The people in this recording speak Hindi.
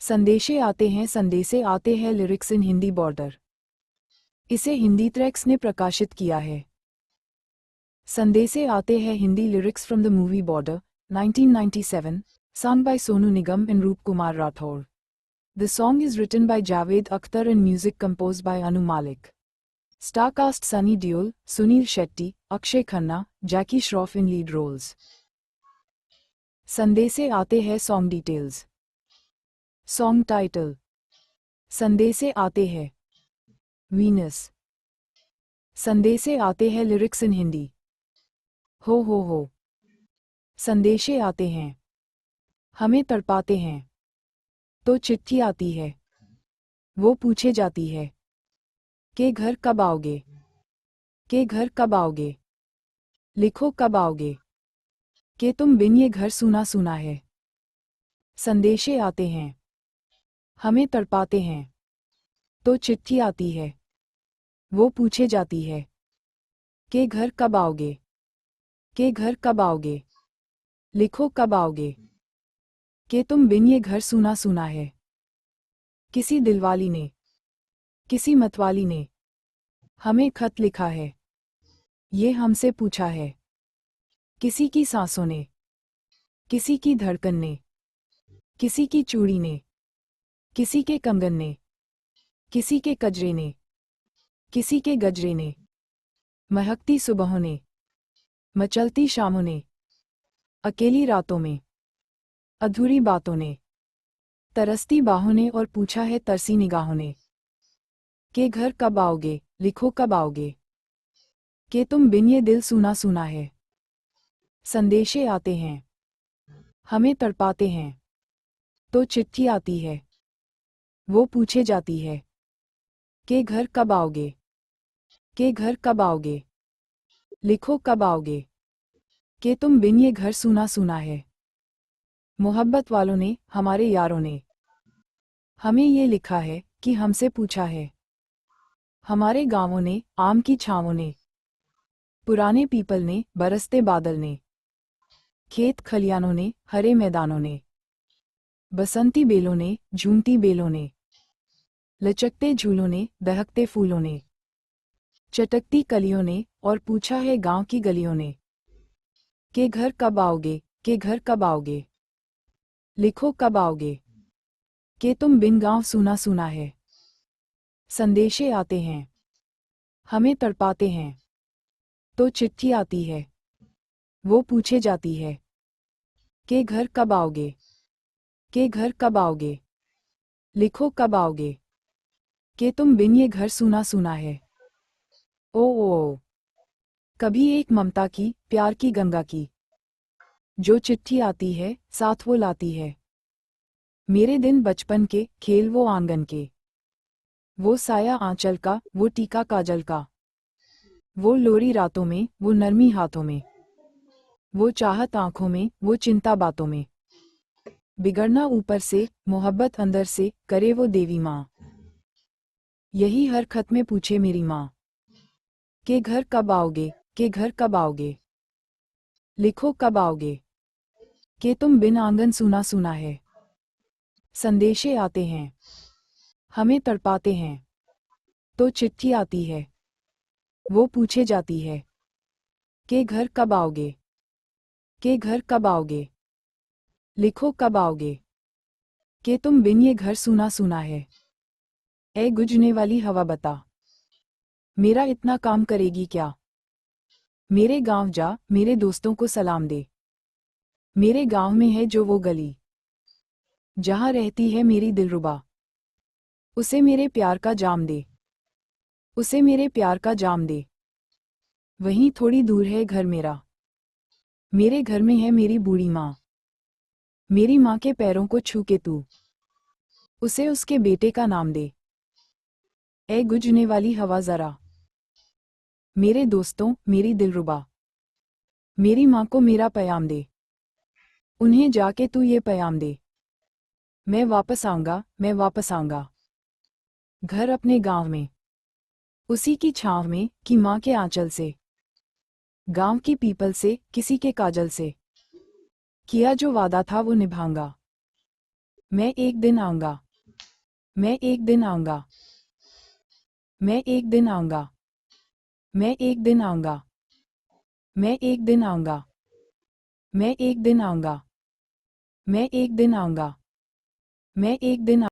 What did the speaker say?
संदेशे आते हैं लिरिक्स इन हिंदी बॉर्डर। इसे हिंदी ट्रैक्स ने प्रकाशित किया है। संदेशे आते हैं Hindi lyrics from the movie border 1997, sung by Sonu Nigam and Roop Kumar Rathore. The song is written by Javed Akhtar and music composed by Anu Malik. Star cast Sunny Deol, Sunil Shetty, Akshay Khanna, Jackie Shroff in lead roles. संदेशे आते हैं song details. Song title. संदेशे आते हैं वीनस। संदेशे आते हैं लिरिक्स इन हिंदी। हो संदेशे आते हैं हमें तड़पाते हैं। तो चिट्ठी आती है वो पूछे जाती है कि घर कब आओगे, के घर कब आओगे। लिखो कब आओगे, कि तुम बिन ये घर सूना सूना है। संदेशे आते हैं हमें तड़पाते हैं। तो चिट्ठी आती है वो पूछे जाती है कि घर कब आओगे, के घर कब आओगे। लिखो कब आओगे, कि तुम बिन ये घर सूना सूना है। किसी दिलवाली ने, किसी मतवाली ने हमें खत लिखा है, ये हमसे पूछा है। किसी की सांसों ने, किसी की धड़कन ने, किसी की चूड़ी ने, किसी के कंगन ने, किसी के कजरे ने, किसी के गजरे ने, महकती सुबहों ने, मचलती शामों ने, अकेली रातों में, अधूरी बातों ने, तरसती बाहों ने और पूछा है तरसी निगाहों ने कि घर कब आओगे, लिखो कब आओगे, कि तुम बिन ये दिल सूना सूना है। संदेशे आते हैं हमें तड़पाते हैं। तो चिट्ठी आती है वो पूछे जाती है कि घर कब आओगे, के घर कब आओगे। लिखो कब आओगे, कि तुम बिन ये घर सूना सूना है। मोहब्बत वालों ने, हमारे यारों ने हमें ये लिखा है कि हमसे पूछा है। हमारे गांवों ने, आम की छांवों ने, पुराने पीपल ने, बरसते बादल ने, खेत खलियानों ने, हरे मैदानों ने, बसंती बेलों ने, झूमती बेलों ने, लचकते झूलों ने, दहकते फूलों ने, चटकती कलियों ने और पूछा है गांव की गलियों ने कि घर कब आओगे, के घर कब आओगे। लिखो कब आओगे, कि तुम बिन गांव सूना सूना है। संदेशे आते हैं हमें तड़पाते हैं। तो चिट्ठी आती है वो पूछे जाती है कि घर कब आओगे, के घर कब आओगे। लिखो कब आओगे, कि तुम बिन ये घर सूना सूना है। ओ कभी एक ममता की, प्यार की गंगा की जो चिट्ठी आती है साथ वो लाती है। मेरे दिन बचपन के, खेल वो आंगन के, वो साया आंचल का, वो टीका काजल का, वो लोरी रातों में, वो नरमी हाथों में, वो चाहत आंखों में, वो चिंता बातों में। बिगड़ना ऊपर से, मोहब्बत अंदर से, करे वो देवी माँ। यही हर खत में पूछे मेरी माँ कि घर कब आओगे, के घर कब आओगे। लिखो कब आओगे, कि तुम बिन आंगन सूना सूना है। संदेशे आते हैं हमें तड़पाते हैं। तो चिट्ठी आती है वो पूछे जाती है कि घर कब आओगे, के घर कब आओगे। लिखो कब आओगे, कि तुम बिन ये घर सूना सूना है। ए गुजरने वाली हवा बता, मेरा इतना काम करेगी क्या। मेरे गांव जा, मेरे दोस्तों को सलाम दे। मेरे गांव में है जो वो गली जहां रहती है मेरी दिलरुबा। उसे मेरे प्यार का जाम दे, उसे मेरे प्यार का जाम दे। वहीं थोड़ी दूर है घर मेरा, मेरे घर में है मेरी बूढ़ी माँ। मेरी माँ के पैरों को छू के तू उसे उसके बेटे का नाम दे। ए गुजरने वाली हवा जरा, मेरे दोस्तों, मेरी दिलरुबा, मेरी माँ को मेरा पैगाम दे। उन्हें जाके तू ये पैगाम दे, मैं वापस आऊंगा, मैं वापस आऊंगा। घर अपने गांव में, उसी की छांव में, कि माँ के आंचल से, गांव की पीपल से, किसी के काजल से। किया जो वादा था वो निभाऊंगा। मैं एक दिन आऊंगा, मैं एक दिन आऊंगा, मैं एक दिन आऊंगा, मैं एक दिन आऊंगा, मैं एक दिन आऊंगा, मैं एक दिन आऊंगा, मैं एक दिन आऊंगा, मैं एक दिन